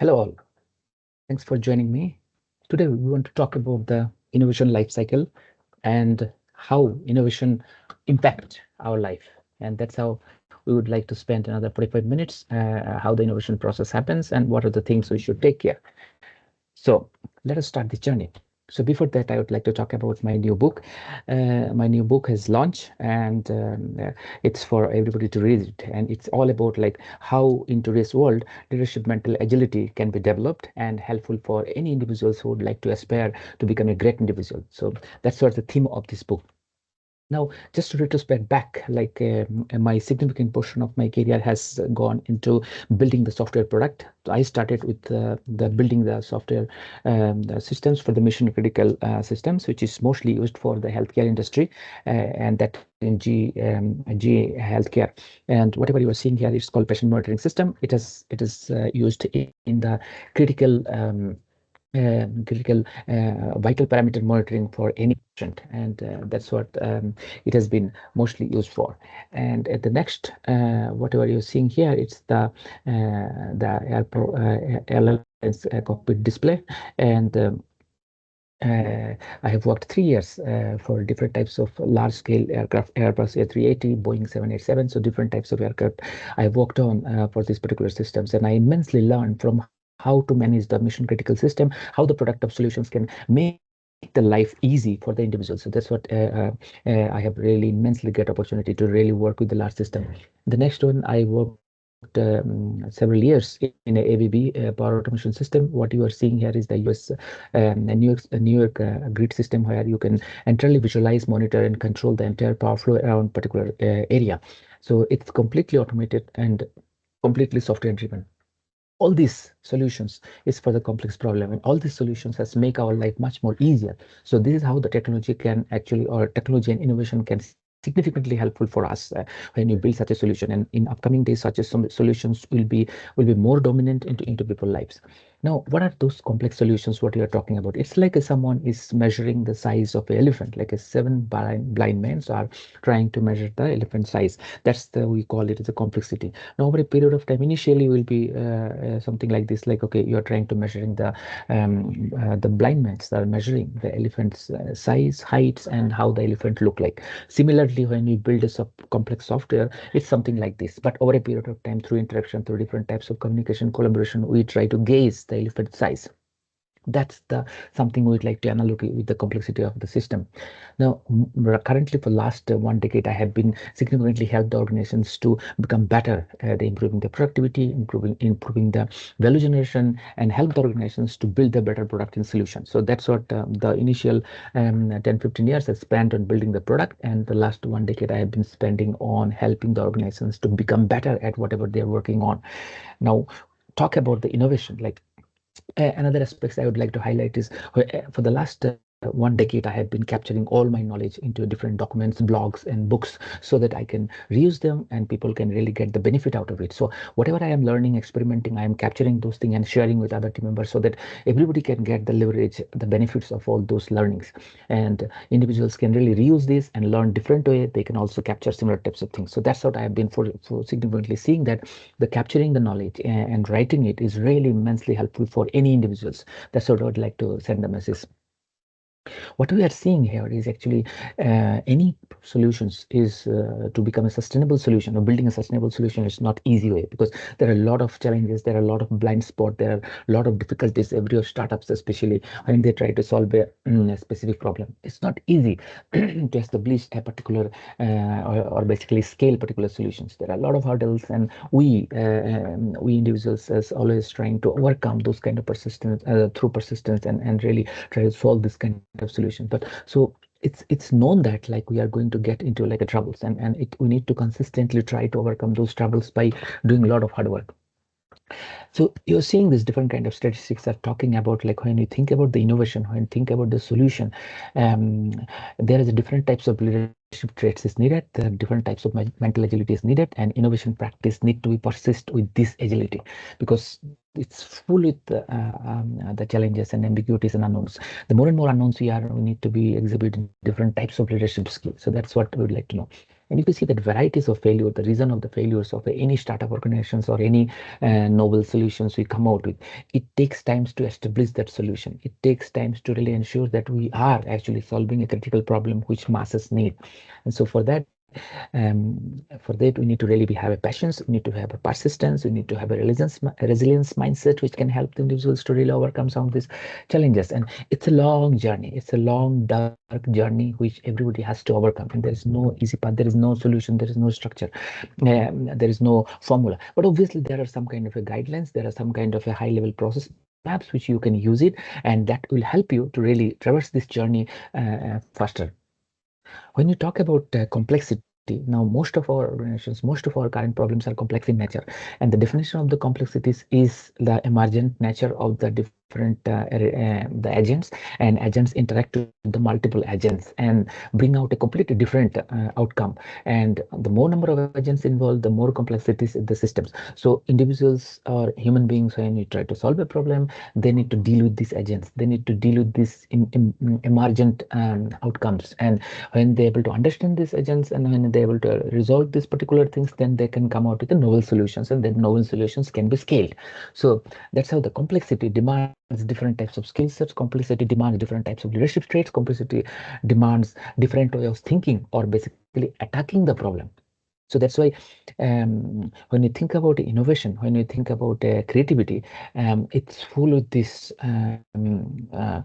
Hello all, thanks for joining me. Today we want to talk about the innovation life cycle and how innovation impact our life. And that's how we would like to spend another 45 minutes, how the innovation process happens and what are the things we should take care. So let us start the journey. So before that, I would like to talk about my new book. My new book has launched, and it's for everybody to read it. And it's all about like how in today's world leadership mental agility can be developed and helpful for any individuals who would like to aspire to become a great individual. So that's what the theme of this book. Now, just to retrospect back, like my significant portion of my career has gone into building the software product. So I started with the building the software the systems for the mission critical systems, which is mostly used for the healthcare industry, and that in G healthcare. And whatever you are seeing here is called patient monitoring system. It is used in the critical. Critical vital parameter monitoring for any patient, and that's what it has been mostly used for. And at the next, whatever you're seeing here, it's the airline's cockpit display, and I have worked 3 years for different types of large-scale aircraft, Airbus A380, Boeing 787, so different types of aircraft I worked on for these particular systems, and I immensely learned from how to manage the mission-critical system, how the product of solutions can make the life easy for the individual. So that's what I have really immensely great opportunity to really work with the large system. The next one, I worked several years in a ABB power automation system. What you are seeing here is the US New York grid system where you can entirely visualize, monitor, and control the entire power flow around particular area. So it's completely automated and completely software driven. All these solutions is for the complex problem, and all these solutions has make our life much more easier. So this is how the technology can actually, or technology and innovation can significantly helpful for us when you build such a solution. And in upcoming days, such as some solutions will be more dominant into people lives. Now, what are those complex solutions what you are talking about? It's like someone is measuring the size of an elephant, like a seven blind men are trying to measure the elephant size. That's the, we call it as a complexity. Now, over a period of time, initially will be something like this, like, okay, you're trying to measuring the blind men are measuring the elephant's size, heights, and how the elephant look like. Similarly, when you build a complex software, it's something like this. But over a period of time, through interaction, through different types of communication, collaboration, we try to gauge the elephant size. That's the something we'd like to analyze with the complexity of the system. Now, currently for last 1 decade, I have been significantly helped the organizations to become better at improving the productivity, improving the value generation, and help the organizations to build a better product and solution. So that's what the initial 10, 15 years I spent on building the product, and the last 1 decade I have been spending on helping the organizations to become better at whatever they're working on. Now, talk about the innovation, like another aspects I would like to highlight is for the last 1 decade, I have been capturing all my knowledge into different documents, blogs, and books so that I can reuse them and people can really get the benefit out of it. So whatever I am learning, experimenting, I am capturing those things and sharing with other team members so that everybody can get the leverage, the benefits of all those learnings. And individuals can really reuse this and learn different way. They can also capture similar types of things. So that's what I have been for significantly seeing that the capturing the knowledge and writing it is really immensely helpful for any individuals. That's what I would like to send the message. What we are seeing here is actually any solutions is to become a sustainable solution or building a sustainable solution is not easy way, because there are a lot of challenges, there are a lot of blind spot, there are a lot of difficulties every startups, especially when they try to solve a specific problem. It's not easy to establish a particular or basically scale particular solutions. There are a lot of hurdles, and we individuals as always trying to overcome those kind of persistence through persistence and really try to solve this kind of solution. But so it's known that like we are going to get into like a troubles, and we need to consistently try to overcome those troubles by doing a lot of hard work. So you're seeing this different kind of statistics are talking about like when you think about the innovation, when you think about the solution, um, there is a different types of leadership traits is needed. There are different types of mental agility is needed, and innovation practice need to be persist with this agility, because it's full with the challenges and ambiguities and unknowns. The more and more unknowns we are, we need to be exhibiting different types of leadership skills. So that's what we would like to know. And if you see that varieties of failure, the reason of the failures of any startup organizations or any novel solutions we come out with, it takes times to establish that solution. It takes times to really ensure that we are actually solving a critical problem which masses need. And so for that, we need to really have a patience. We need to have a persistence. We need to have a resilience mindset, which can help the individuals to really overcome some of these challenges. And it's a long journey. It's a long, dark journey which everybody has to overcome. And there is no easy path. There is no solution. There is no structure. There is no formula. But obviously, there are some kind of a guidelines. There are some kind of a high-level process maps which you can use it, and that will help you to really traverse this journey faster. When you talk about complexity, now most of our organizations, most of our current problems are complex in nature, and the definition of the complexities is the emergent nature of the different the agents, and agents interact with the multiple agents and bring out a completely different outcome. And the more number of agents involved, the more complexities in the systems. So individuals or human beings, when you try to solve a problem, they need to deal with these agents. They need to deal with these emergent outcomes. And when they're able to understand these agents and when they're able to resolve these particular things, then they can come out with the novel solutions, and then novel solutions can be scaled. So that's how the complexity demands different types of skill sets. Complexity demands different types of leadership traits. Complexity demands different way of thinking or basically attacking the problem. So that's why when you think about innovation, when you think about creativity, it's full with this the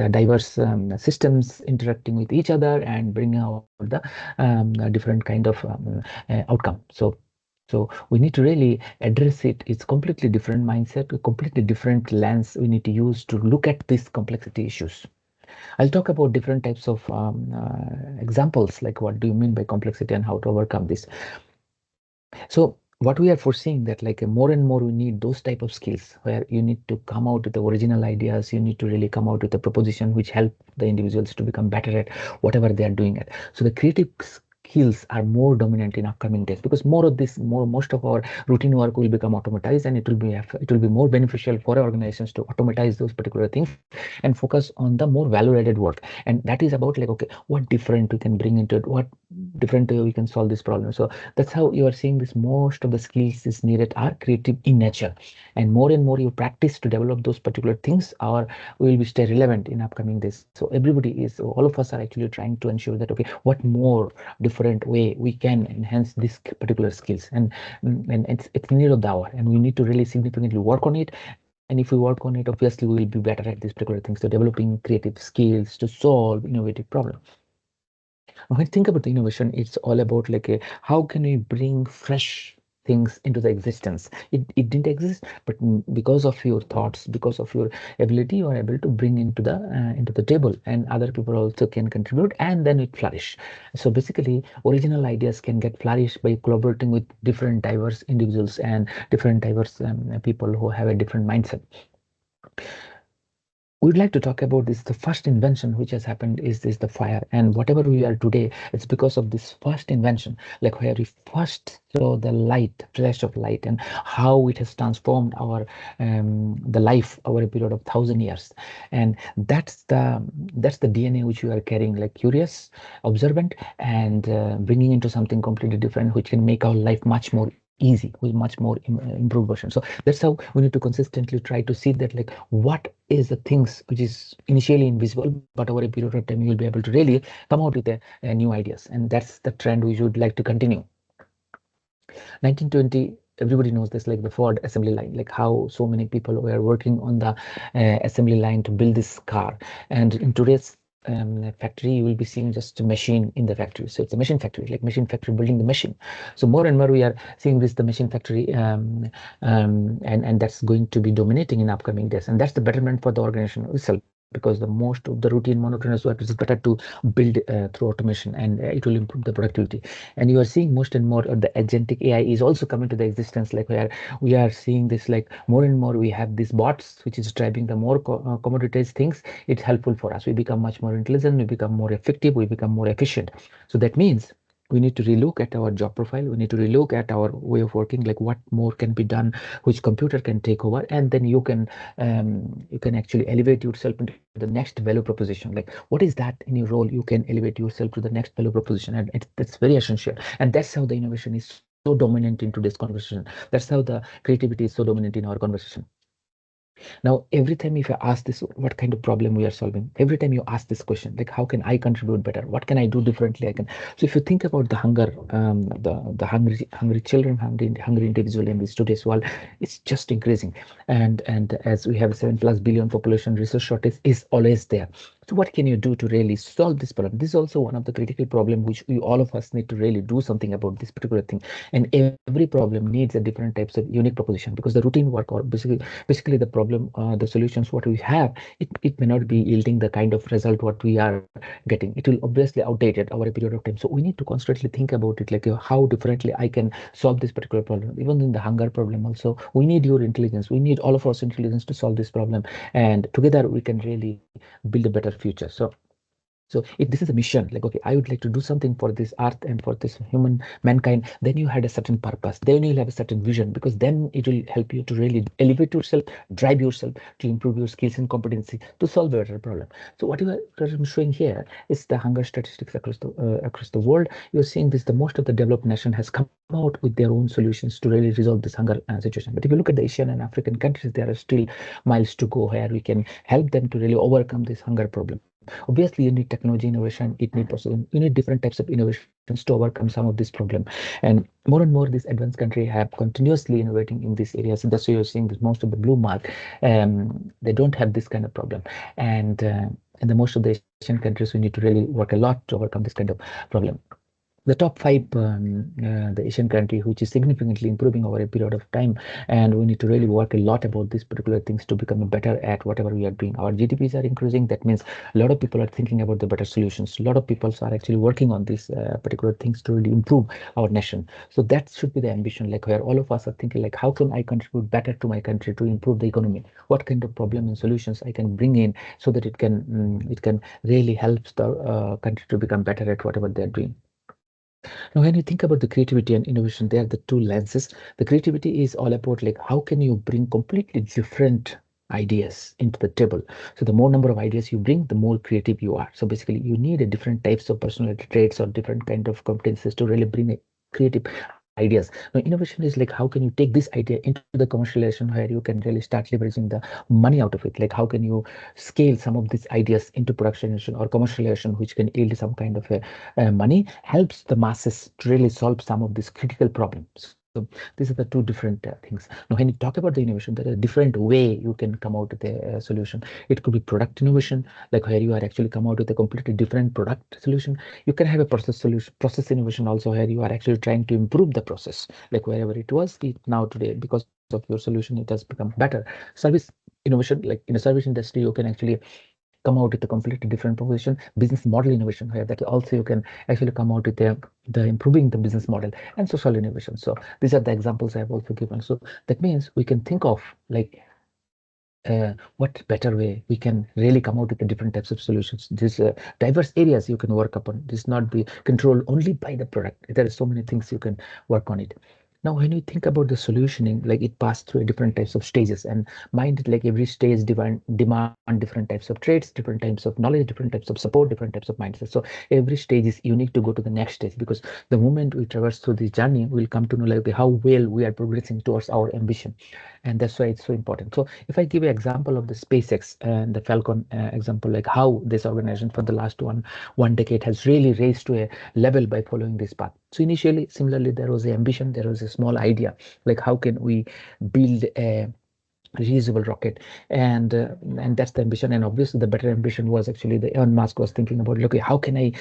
diverse systems interacting with each other and bringing out the different kind of outcome. So we need to really address it. It's completely different mindset, a completely different lens we need to use to look at these complexity issues. I'll talk about different types of examples, like what do you mean by complexity and how to overcome this. So what we are foreseeing that like more and more we need those type of skills where you need to come out with the original ideas. You need to really come out with a proposition which help the individuals to become better at whatever they are doing it. So the creative skills are more dominant in upcoming days, because more of this more most of our routine work will become automatized, and it will be more beneficial for organizations to automatize those particular things and focus on the more value added work. And that is about like, okay, what different we can bring into it, what different way we can solve this problem. So that's how you are seeing this. Most of the skills is needed are creative in nature, and more you practice to develop those particular things, or will be stay relevant in upcoming days. So everybody is, all of us are actually trying to ensure that, okay, what more different way we can enhance these particular skills. And it's the need of the hour, and we need to really significantly work on it. And if we work on it, obviously we will be better at these particular things. So developing creative skills to solve innovative problems. When I think about the innovation, it's all about like how can we bring fresh things into the existence. It didn't exist, but because of your thoughts, because of your ability, you are able to bring into the table, and other people also can contribute, and then it flourish. So basically, original ideas can get flourished by collaborating with different diverse individuals and different diverse people who have a different mindset. We'd like to talk about this. The first invention which has happened is this, the fire. And whatever we are today, it's because of this first invention, like where we first saw the light, flash of light, and how it has transformed our the life over a period of 1,000 years. And that's the DNA which we are carrying, like curious, observant, and bringing into something completely different, which can make our life much more easy with much more improved version. So that's how we need to consistently try to see that, like, what is the things which is initially invisible, but over a period of time you will be able to really come out with new ideas. And that's the trend we should like to continue. 1920, everybody knows this, like the Ford assembly line, like how so many people were working on the assembly line to build this car. And in today's factory, you will be seeing just a machine in the factory. So it's a machine factory, like machine factory building the machine. So more and more we are seeing this, the machine factory, and that's going to be dominating in upcoming days. And that's the betterment for the organization itself, because the most of the routine monotonous work is better to build through automation, and it will improve the productivity. And you are seeing most and more of the agentic AI is also coming to the existence, like where we are seeing this, like more and more we have these bots which is driving the more commoditized things. It's helpful for us. We become much more intelligent, we become more effective, we become more efficient. So that means We need to relook at our job profile. We need to relook at our way of working, like what more can be done, which computer can take over, and then you can actually elevate yourself into the next value proposition. Like what is that in your role? You can elevate yourself to the next value proposition, and that's very essential. And that's how the innovation is so dominant in today's conversation. That's how the creativity is so dominant in our conversation. Now, every time if I ask this, what kind of problem we are solving, every time you ask this question, like how can I contribute better? What can I do differently? I can. So if you think about the hunger, the hungry children, hungry individual in this today's world, it's just increasing, and as we have a 7+ billion population, resource shortage is always there. So what can you do to really solve this problem? This is also one of the critical problem which we all of us need to really do something about this particular thing. And every problem needs a different types of unique proposition, because the routine work or basically the problem the solutions what we have, it may not be yielding the kind of result what we are getting. It will obviously outdated over a period of time. So we need to constantly think about it, like how differently I can solve this particular problem. Even in the hunger problem also, we need your intelligence, we need all of us intelligence to solve this problem, and together we can really build a better future. So if this is a mission, like, okay, I would like to do something for this earth and for this human mankind, then you had a certain purpose, then you'll have a certain vision, because then it will help you to really elevate yourself, drive yourself to improve your skills and competency to solve a better problem. So what I'm showing here is the hunger statistics across the world. You're seeing this, the most of the developed nation has come out with their own solutions to really resolve this hunger situation. But if you look at the Asian and African countries, there are still miles to go where we can help them to really overcome this hunger problem. Obviously, you need technology innovation, it need process, you need different types of innovations to overcome some of this problem. And more these advanced countries have continuously innovating in these areas. And that's why you're seeing this most of the blue mark. They don't have this kind of problem. And the most of the Asian countries, we need to really work a lot to overcome this kind of problem. The top five, the Asian country, which is significantly improving over a period of time, and we need to really work a lot about these particular things to become better at whatever we are doing. Our GDPs are increasing. That means a lot of people are thinking about the better solutions. A lot of people are actually working on these particular things to really improve our nation. So that should be the ambition, like where all of us are thinking, like how can I contribute better to my country to improve the economy? What kind of problem and solutions I can bring in so that it can really help the country to become better at whatever they're doing. Now, when you think about the creativity and innovation, they are the two lenses. The creativity is all about like how can you bring completely different ideas into the table. So the more number of ideas you bring, the more creative you are. So basically, you need a different types of personality traits or different kind of competencies to really bring a creative ideas. Now, innovation is like how can you take this idea into the commercialization where you can really start leveraging the money out of it. Like how can you scale some of these ideas into productionization or commercialization, which can yield some kind of a money, helps the masses to really solve some of these critical problems. So these are the two different things. Now, when you talk about the innovation, there is a different way you can come out with a solution. It could be product innovation, like where you are actually come out with a completely different product solution. You can have a process innovation also, where you are actually trying to improve the process, like wherever it was, it now today because of your solution it has become better. Service innovation, like in the service industry, you can actually come out with a completely different proposition. Business model innovation, where that also you can actually come out with the improving the business model, and social innovation. So these are the examples I have also given. So that means we can think of like what better way we can really come out with the different types of solutions. These diverse areas you can work upon. This not be controlled only by the product. There are so many things you can work on it. Now, when you think about the solutioning, like it passed through different types of stages, and mind it, like every stage demand different types of traits, different types of knowledge, different types of support, different types of mindset. So every stage is unique to go to the next stage, because the moment we traverse through this journey, we'll come to know like how well we are progressing towards our ambition, and that's why it's so important. So if I give an example of the SpaceX and the Falcon example, like how this organization for the last one decade has really raised to a level by following this path. So initially, similarly, there was the ambition, there was a small idea, like how can we build a reusable rocket, and that's the ambition. And obviously the better ambition was actually the Elon Musk was thinking about, okay, how can I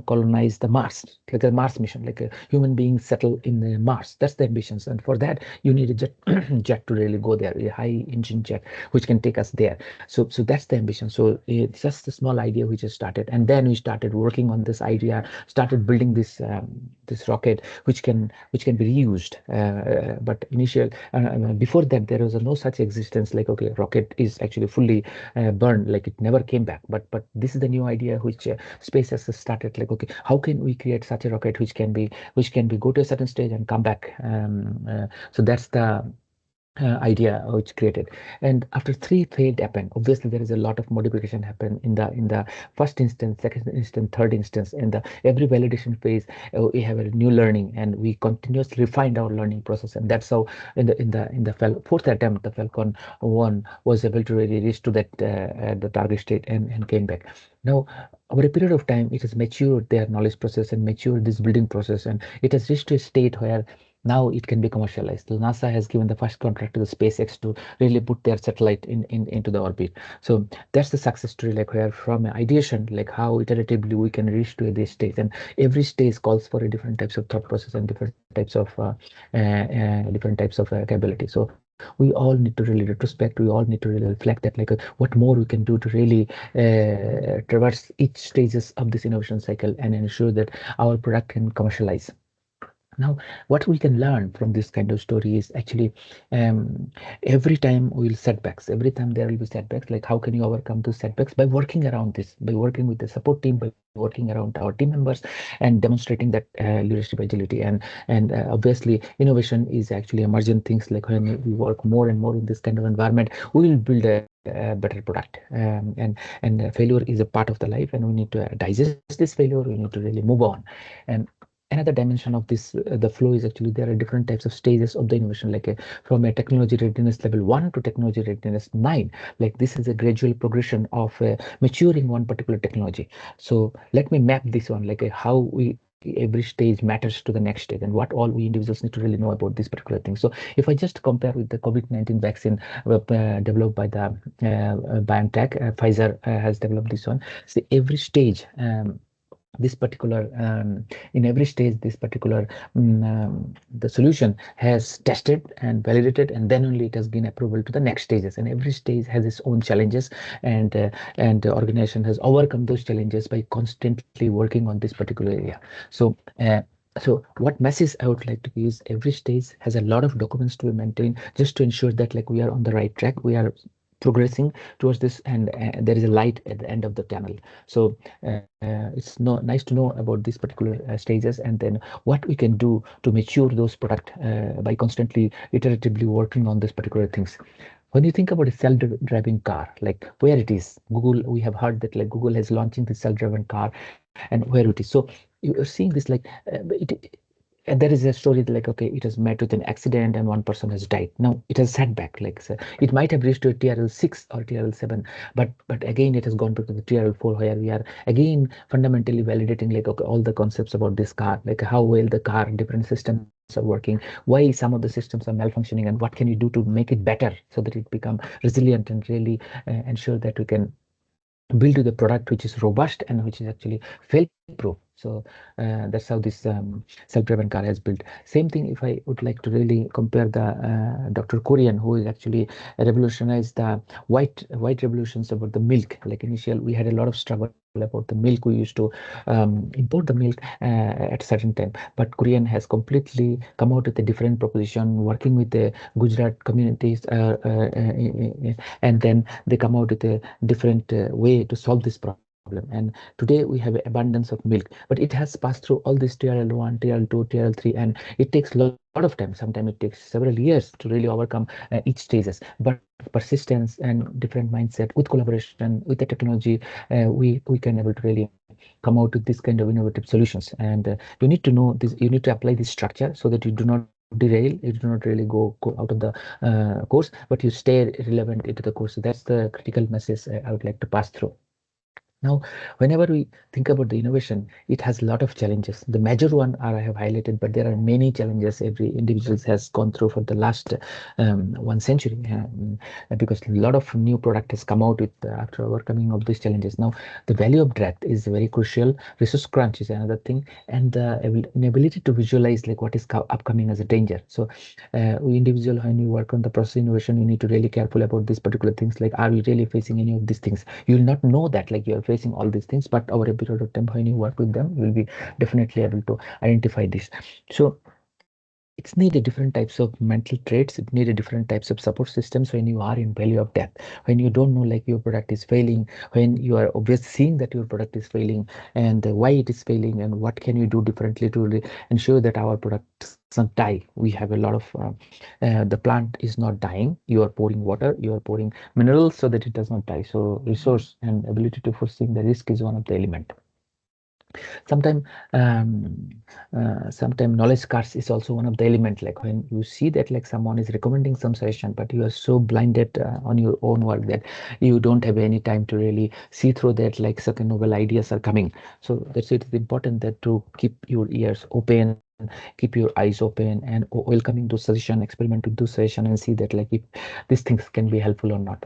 colonize the Mars, like a Mars mission, like a human being settle in the Mars. That's the ambitions, and for that you need a jet jet to really go there, a high engine jet which can take us there. So that's the ambition. So it's just a small idea which has started, and then we started working on this idea, started building this rocket which can be reused. But before that, there was no such existence like, okay, rocket is actually fully burned, like it never came back. But this is the new idea which space has started, like, okay, how can we create such a rocket which can be go to a certain stage and come back. So that's the idea which created. And after three failed happen, obviously there is a lot of modification happen in the first instance, second instance, third instance. In the every validation phase, we have a new learning, and we continuously refine our learning process. And that's how in the fourth attempt, the Falcon 1 was able to really reach to that the target state, and came back. Now, over a period of time, it has matured their knowledge process and matured this building process, and it has reached to a state where now it can be commercialized. So NASA has given the first contract to the SpaceX to really put their satellite into the orbit. So that's the success story, like where from ideation, like how iteratively we can reach to this stage. And every stage calls for a different types of thought process and different types of capability. So we all need to really retrospect. We all need to really reflect that, like what more we can do to really traverse each stages of this innovation cycle and ensure that our product can commercialize. Now, what we can learn from this kind of story is actually, every time we'll setbacks, every time there will be setbacks, like how can you overcome those setbacks? By working around this, by working with the support team, by working around our team members, and demonstrating that leadership agility. And obviously, innovation is actually emergent things. Like when we work more and more in this kind of environment, we will build a better product. And failure is a part of the life, and we need to digest this failure. We need to really move on. And another dimension of this the flow is actually there are different types of stages of the innovation, like from a technology readiness level 1 to technology readiness 9. Like this is a gradual progression of maturing one particular technology. So let me map this one, like how we every stage matters to the next stage, and what all we individuals need to really know about this particular thing. So if I just compare with the COVID-19 vaccine developed by the BioNTech, Pfizer has developed this one. So every stage, this particular in every stage, this particular the solution has tested and validated, and then only it has been approval to the next stages. And every stage has its own challenges, and the organization has overcome those challenges by constantly working on this particular area. So so what message I would like to give is every stage has a lot of documents to be maintained, just to ensure that like we are on the right track, we are progressing towards this, and there is a light at the end of the tunnel. So it's nice to know about these particular stages, and then what we can do to mature those product by constantly iteratively working on these particular things. When you think about a self-driving car, like where it is, Google, we have heard that like Google is launching the self-driving car, and where it is. So you're seeing this like and there is a story that, like, okay, it has met with an accident and one person has died. Now it has setback, like so it might have reached to a TRL 6 or TRL 7, but again it has gone back to the TRL 4, where we are again fundamentally validating, like, okay, all the concepts about this car, like how well the car different systems are working, why some of the systems are malfunctioning, and what can you do to make it better so that it become resilient and really ensure that we can build to the product which is robust and which is actually fail proof. So that's how this self-driven car has built. Same thing if I would like to really compare the Dr. Korean, who is actually revolutionized the white revolutions about the milk. Like initial we had a lot of struggle about the milk. We used to import the milk at certain time, but Korean has completely come out with a different proposition, working with the Gujarat communities, and then they come out with a different way to solve this problem. And today we have abundance of milk, but it has passed through all this TRL 1, TRL 2, TRL 3, and it takes a lot of time. Sometimes it takes several years to really overcome each stages. But persistence and different mindset with collaboration with the technology, we can able to really come out with this kind of innovative solutions. And you need to know this. You need to apply this structure so that you do not derail. You do not really go out of the course, but you stay relevant into the course. So that's the critical message I would like to pass through. Now, whenever we think about the innovation, it has a lot of challenges. The major one are I have highlighted, but there are many challenges every individual has gone through for the last 1 century, because a lot of new product has come out with after overcoming of these challenges. Now, the value of breadth is very crucial. Resource crunch is another thing, and the inability to visualize like what is upcoming as a danger. So, we individual when you work on the process innovation, you need to really careful about these particular things. Like, are we really facing any of these things? You will not know that like you are facing all these things, but over a period of time when you work with them, you will be definitely able to identify this. So it's needed different types of mental traits, it needed different types of support systems when you are in value of death, when you don't know like your product is failing, when you are obviously seeing that your product is failing, and why it is failing, and what can you do differently to ensure that our product doesn't die. We have a lot of the plant is not dying, you are pouring water, you are pouring minerals so that it does not die. So resource and ability to foresee the risk is one of the element. Sometimes sometime knowledge scarce is also one of the element, like when you see that like someone is recommending some suggestion, but you are so blinded on your own work that you don't have any time to really see through that, like certain novel ideas are coming. So that's it is important that to keep your ears open, keep your eyes open, and welcoming those suggestion, experiment with those suggestion, and see that like if these things can be helpful or not.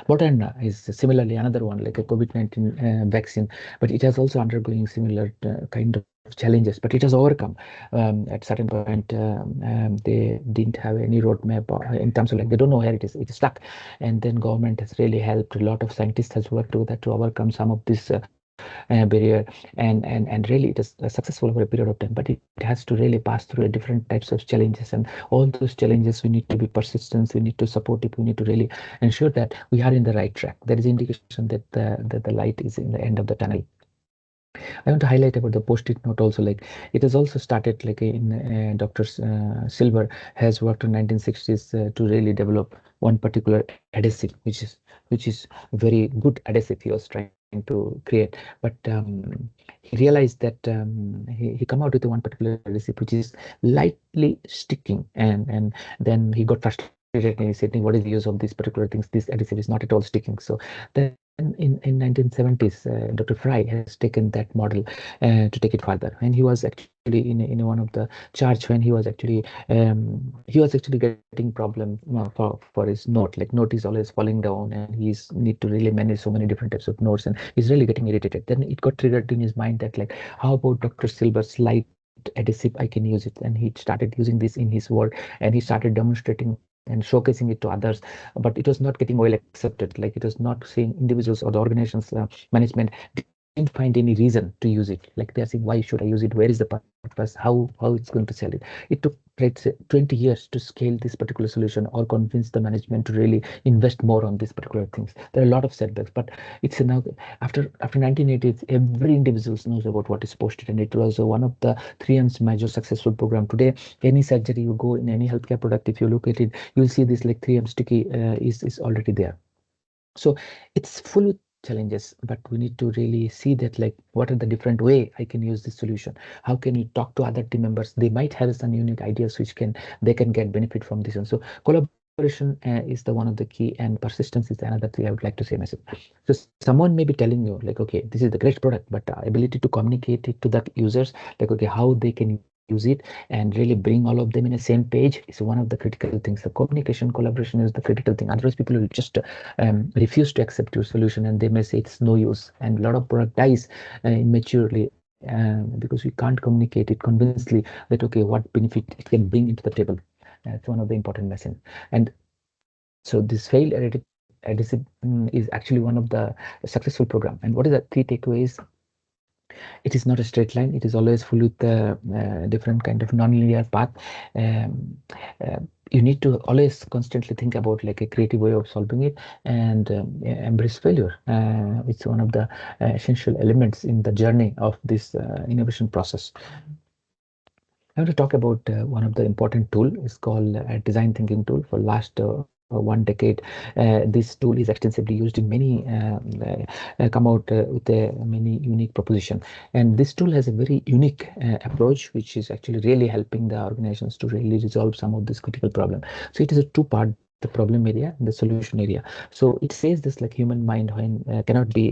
Moderna is similarly another one, like a COVID-19 vaccine, but it has also undergoing similar kind of challenges, but it has overcome. At certain point, they didn't have any roadmap in terms of like they don't know where it is stuck, and then government has really helped. A lot of scientists has worked together to overcome some of this barrier, and really it is successful over a period of time. But it has to really pass through a different types of challenges, and all those challenges we need to be persistent, we need to support it, we need to really ensure that we are in the right track. There is indication that the light is in the end of the tunnel. I want to highlight about the post-it note also. Like it has also started like in Dr. Silver has worked in 1960s to really develop one particular adhesive, which is very good adhesive he was trying to create. But he realized that he come out with one particular adhesive which is lightly sticking, and then he got frustrated and he said, what is the use of these particular things? This adhesive is not at all sticking. So then in 1970s, Dr. Fry has taken that model to take it further. And he was actually in one of the charge when he was actually getting problem for his note. Like note is always falling down, and he's need to really manage so many different types of notes, and he's really getting irritated. Then it got triggered in his mind that like, how about Dr. Silver's light adhesive? I can use it, and he started using this in his work, and he started demonstrating and showcasing it to others. But it was not getting well accepted. Like it was not seeing individuals or the organizations management didn't find any reason to use it. Like they are saying, why should I use it? Where is the purpose? How it's going to sell it? It took, let's say, 20 years to scale this particular solution or convince the management to really invest more on these particular things. There are a lot of setbacks, but it's now after 1980s, every individual knows about what is posted, and it was one of the 3M's major successful program. Today, any surgery you go in, any healthcare product, if you look at it, you'll see this like 3M sticky is already there. So it's full with challenges, but we need to really see that like what are the different way I can use this solution. How can you talk to other team members? They might have some unique ideas which can they can get benefit from this one. So collaboration is the one of the key, and persistence is another thing I would like to say myself. So someone may be telling you like, okay, this is the great product, but ability to communicate it to the users, like okay, how they can use it and really bring all of them in the same page is one of the critical things. The communication, collaboration is the critical thing. Otherwise, people will just refuse to accept your solution, and they may say it's no use. And a lot of product dies immaturely because we can't communicate it convincingly that okay, what benefit it can bring into the table. It's one of the important lessons. And so this failed adhesive is actually one of the successful program. And what is the three takeaways? It is not a straight line, it is always full with different kind of non-linear path. um, you need to always constantly think about like a creative way of solving it, and embrace failure. It's one of the essential elements in the journey of this innovation process. I want to talk about one of the important tool. It's called design thinking tool. For last 1 decade, this tool is extensively used in many come out with a many unique proposition. And this tool has a very unique approach, which is actually really helping the organizations to really resolve some of this critical problem. So it is a two-part: the problem area and the solution area. So it says this like human mind when cannot be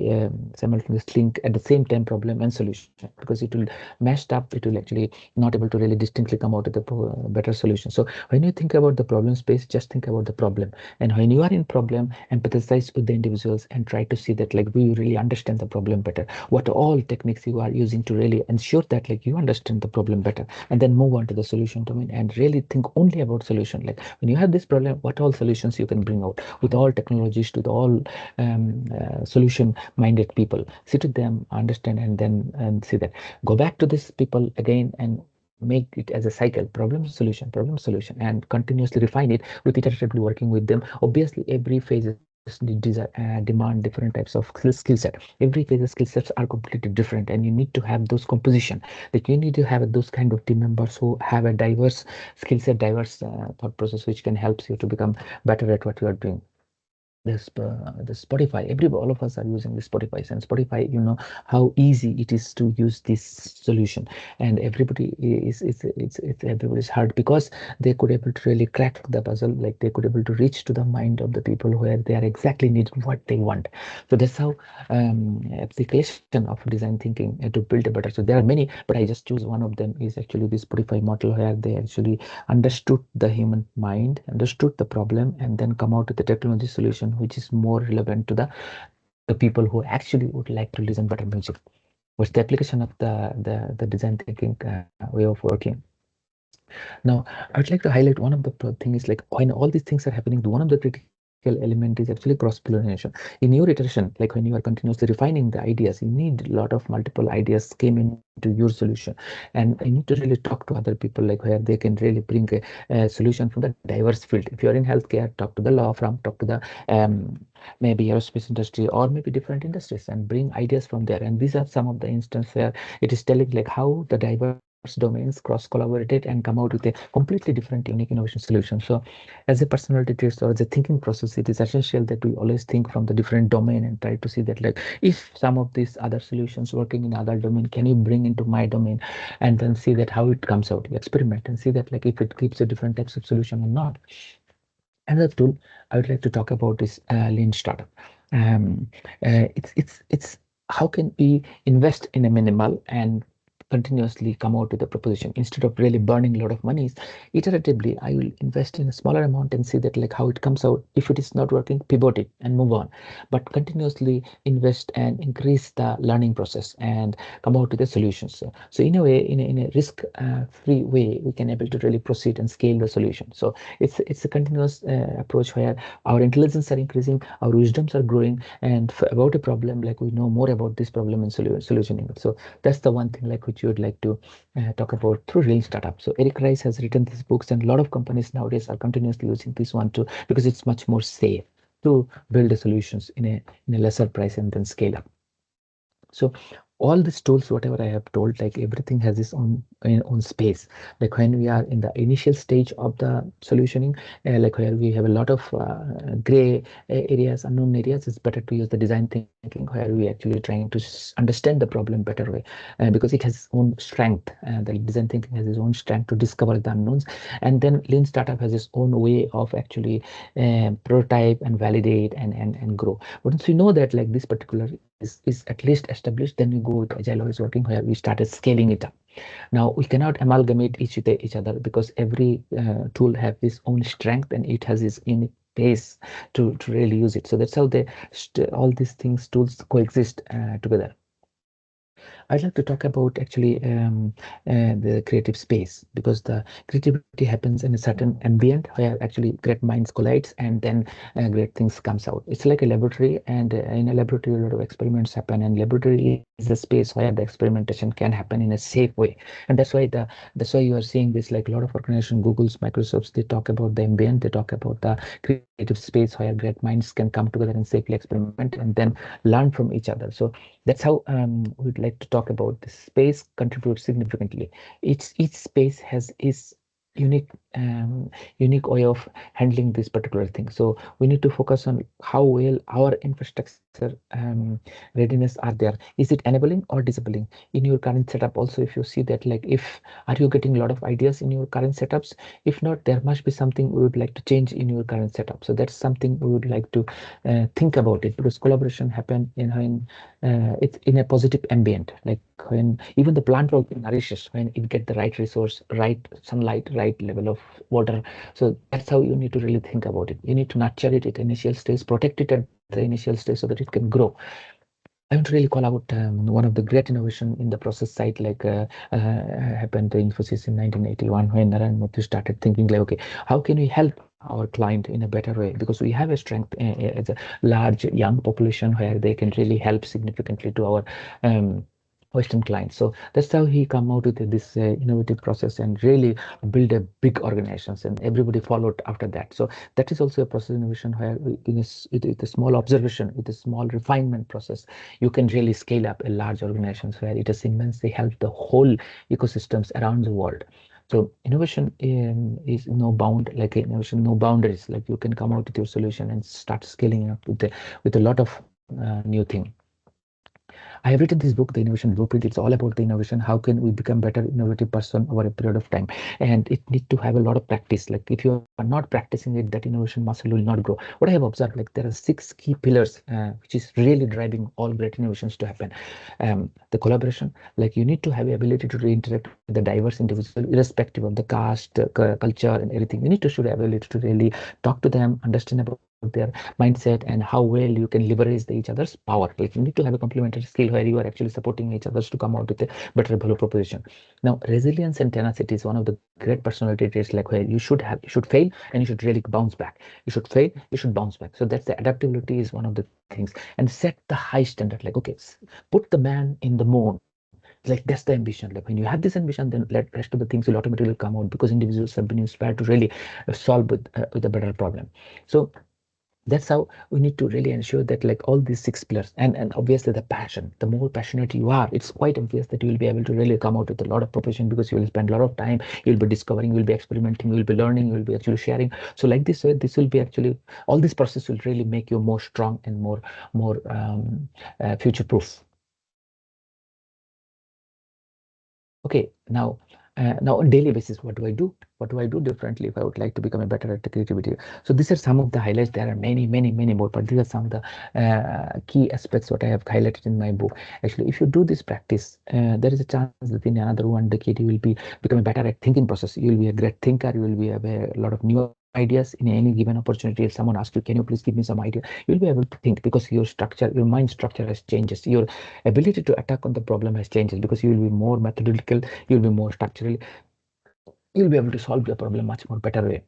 simultaneously link at the same time problem and solution, because it will mashed up, it will actually not able to really distinctly come out with a better solution. So when you think about the problem space, just think about the problem, and when you are in problem, empathize with the individuals and try to see that like do you really understand the problem better, what all techniques you are using to really ensure that like you understand the problem better, and then move on to the solution domain and really think only about solution. Like when you have this problem, what all solutions you can bring out with all technologies, with all solution minded people. Sit with them, understand, and then and see that. Go back to these people again and make it as a cycle, problem solution, and continuously refine it with iteratively working with them. Obviously every phases demand different types of skill set. Every phase's skill sets are completely different, and you need to have those composition, like you need to have those kind of team members who have a diverse skill set, diverse thought process, which can help you to become better at what you are doing. The Spotify, every all of us are using the Spotify, and Spotify, you know how easy it is to use this solution, and everybody is it's everybody's hard because they could able to really crack the puzzle, like they could able to reach to the mind of the people where they are exactly need what they want. So that's how application of design thinking to build a better. So there are many, but I just choose one of them is actually this Spotify model, where they actually understood the human mind, understood the problem, and then come out with a technology solution which is more relevant to the people who actually would like to listen better music. What's the application of the design thinking way of working? Now, I would like to highlight one of the thing is like when all these things are happening, one of the critical element is actually cross pollination. In your iteration, like when you are continuously refining the ideas, you need a lot of multiple ideas came into your solution, and you need to really talk to other people, like where they can really bring a solution from the diverse field. If you are in healthcare, talk to the law firm, talk to the maybe aerospace industry, or maybe different industries, and bring ideas from there. And these are some of the instances where it is telling like how the diverse domains cross collaborated and come out with a completely different unique innovation solution. So as a personality traits or as a thinking process, it is essential that we always think from the different domain and try to see that like if some of these other solutions working in other domain, can you bring into my domain, and then see that how it comes out. You experiment and see that like if it gives a different types of solution or not. Another tool I would like to talk about is lean startup. Um, it's how can we invest in a minimal and continuously come out with a proposition instead of really burning a lot of money. Iteratively, I will invest in a smaller amount and see that like how it comes out. If it is not working, pivot it and move on. But continuously invest and increase the learning process and come out with the solutions. So in a way, in a risk free way, we can able to really proceed and scale the solution. So it's a continuous approach where our intelligence are increasing, our wisdoms are growing, and about a problem, like we know more about this problem and solutioning it. So that's the one thing like which you would like to talk about through real startup. So Eric Rice has written these books, and a lot of companies nowadays are continuously using this one too, because it's much more safe to build the solutions in a lesser price and then scale up. So all these tools, whatever I have told, like everything has its own space. Like when we are in the initial stage of the solutioning, like where we have a lot of gray areas, unknown areas, it's better to use the design thinking, where we actually trying to understand the problem better way, because it has own strength. The design thinking has its own strength to discover the unknowns, and then lean startup has its own way of actually prototype and validate and grow. Once we know that like this particular is at least established, then we go with agile always working, where we started scaling it up. Now we cannot amalgamate each with each other, because every tool have its own strength and it has its unique pace to really use it. So that's how they all these things tools coexist together. I'd like to talk about actually the creative space, because the creativity happens in a certain ambient where actually great minds collides, and then great things comes out. It's like a laboratory, and in a laboratory a lot of experiments happen, and laboratory is a space where the experimentation can happen in a safe way. And that's why you are seeing this, like a lot of organization, Google's, Microsoft's, they talk about the ambient, they talk about the creative space where great minds can come together and safely experiment and then learn from each other. So that's how we'd like to talk about this space contributes significantly. Each space has its unique unique way of handling this particular thing. So we need to focus on how well our infrastructure readiness are there. Is it enabling or disabling in your current setup? Also, if you see that like if are you getting a lot of ideas in your current setups? If not, there must be something we would like to change in your current setup. So that's something we would like to think about it, because collaboration happen in it's in a positive ambient, like when even the plant will nourishes when it get the right resource, right sunlight, right level of water. So that's how you need to really think about it. You need to nurture it at initial stage, protect it at the initial stage so that it can grow. I want to really call out one of the great innovation in the process side, like happened to Infosys in 1981, when Narayana Murthy started thinking like, okay, how can we help our client in a better way? Because we have a strength as a large young population where they can really help significantly to our Western clients. So that's how he come out with this innovative process and really build a big organizations, and everybody followed after that. So that is also a process innovation where with a small observation, with a small refinement process, you can really scale up a large organizations where it has immensely helped the whole ecosystems around the world. So innovation is no bound, like innovation, no boundaries. Like you can come out with your solution and start scaling up with a lot of new thing. I have written this book, The Innovation Blueprint. It's all about the innovation. How can we become better innovative person over a period of time? And it need to have a lot of practice. Like if you are not practicing it, that innovation muscle will not grow. What I have observed, like there are six key pillars, which is really driving all great innovations to happen. The collaboration, like you need to have the ability to interact with the diverse individual, irrespective of the caste, culture, and everything. You need to should have ability to really talk to them, understand about their mindset, and how well you can leverage each other's power. Like you need to have a complementary skill where you are actually supporting each others to come out with a better value proposition. Now, resilience and tenacity is one of the great personality traits, like where you should fail and you should really bounce back. You should fail, you should bounce back. So that's the adaptability is one of the things. And set the high standard. Like okay, put the man in the moon. Like that's the ambition. Like when you have this ambition, then let rest of the things will automatically come out because individuals have been inspired to really solve with a better problem. So that's how we need to really ensure that like all these six pillars, and obviously the passion, the more passionate you are, it's quite obvious that you will be able to really come out with a lot of profession because you will spend a lot of time, you'll be discovering, you'll be experimenting, you'll be learning, you'll be actually sharing. So like this will be actually all this process will really make you more strong and more future proof. Okay, now on daily basis, what do I do? What do I do differently if I would like to become a better at the creativity? So these are some of the highlights. There are many more, but these are some of the key aspects what I have highlighted in my book. Actually, if you do this practice, there is a chance that in another 1 decade you will be becoming better at thinking process. You will be a great thinker. You will be have a lot of new ideas in any given opportunity. If someone asks you, can you please give me some idea, you'll be able to think because your structure, your mind structure has changes. Your ability to attack on the problem has changes because you will be more methodological, you'll be more structural, you'll be able to solve the problem much more better way.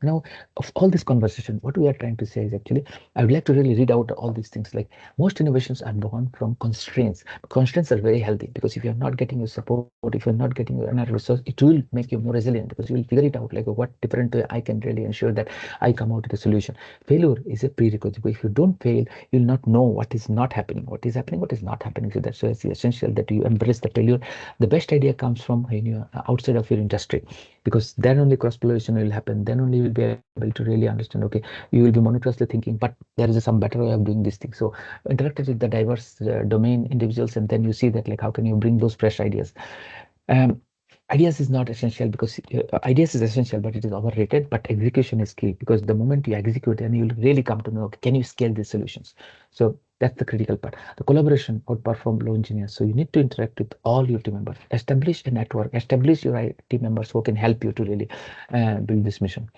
Now, of all this conversation, what we are trying to say is actually, I would like to really read out all these things. Like most innovations are born from constraints. Constraints are very healthy because if you're not getting your support, if you're not getting your enough resource, it will make you more resilient because you will figure it out. Like what different way I can really ensure that I come out with a solution. Failure is a prerequisite. If you don't fail, you'll not know what is not happening, what is happening, what is not happening. So that's why it's essential that you embrace the failure. The best idea comes from when you're outside of your industry because then only cross pollination will happen, then only you'll be able to really understand, okay, you will be monotonously thinking, but there is some better way of doing this thing. So interact with the diverse domain individuals, and then you see that like how can you bring those fresh ideas. um, Ideas is not essential because ideas is essential, but it is overrated. But execution is key because the moment you execute, then you'll really come to know, okay, can you scale these solutions? So that's the critical part. The collaboration outperform low engineers. So you need to interact with all your team members, establish a network, establish your team members who can help you to really build this mission.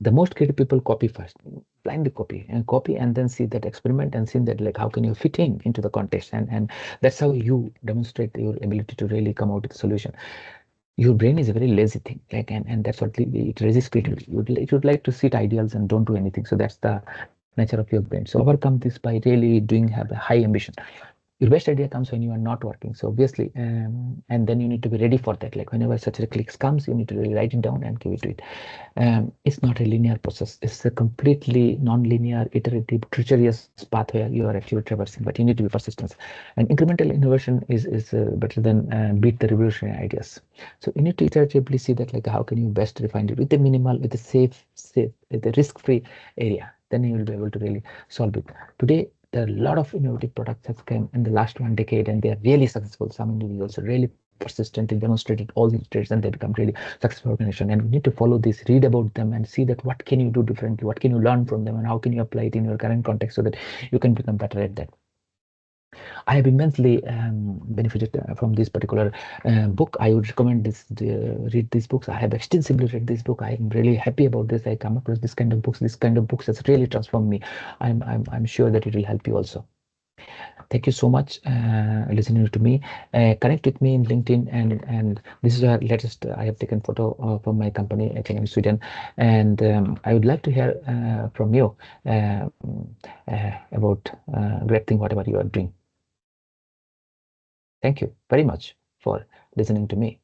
The most creative people copy first, blindly copy and then see that experiment and see that like how can you fit in into the context, and that's how you demonstrate your ability to really come out with a solution. Your brain is a very lazy thing, like, and that's what it resists creativity. It would like to sit ideals and don't do anything. So that's the nature of your brain. So overcome this by really doing have a high ambition. Your best idea comes when you are not working, so obviously, and then you need to be ready for that. Like whenever such a clicks comes, you need to really write it down and give it to it. It's not a linear process, it's a completely non-linear, iterative, treacherous path where you are actually traversing, but you need to be persistent. And incremental innovation is better than beat the revolutionary ideas. So you need to iteratively see that like how can you best refine it with a minimal, with a safe, with a risk-free area, then you will be able to really solve it. Today there are a lot of innovative products that came in the last 1 decade, and they are really successful. Some individuals are really persistent and demonstrated all these traits, and they become really successful organization. And we need to follow this, read about them, and see that what can you do differently, what can you learn from them, and how can you apply it in your current context so that you can become better at that. I have immensely benefited from this particular book. I would recommend read these books. I have extensively read this book. I am really happy about this. I come across this kind of books. This kind of books has really transformed me. I'm sure that it will help you also. Thank you so much listening to me. Connect with me in LinkedIn, and this is our latest. I have taken photo from my company in Sweden, and I would like to hear from you about great thing whatever you are doing. Thank you very much for listening to me.